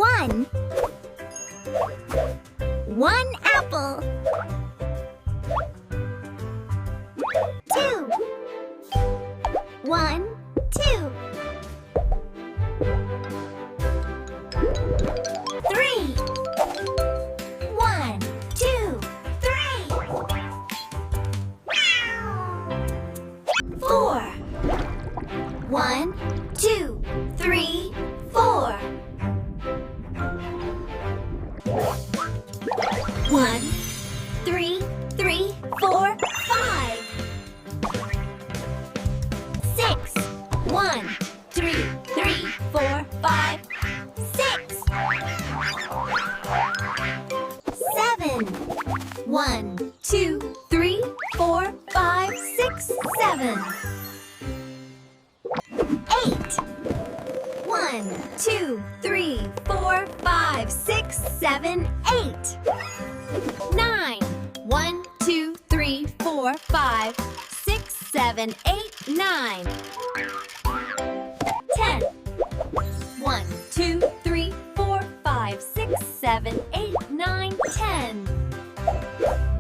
1. 1 apple. 2. 1, 2. 3. 1, 2, 3. 4. 1, 2, 3, 4. 1, 3, 3, 4, 5. 6. 1, 3, 3, 4, 5, 6. 7. 1, 2, 3, 4, 5, 6, 7. 8. 1, 2, 3, 4, 5, 6, 7, 8. 9. 1, 2, 3, 4, 5, 6, 7, 8, 9. 10. 1, 2, 3, 4, 5, 6, 7, 8.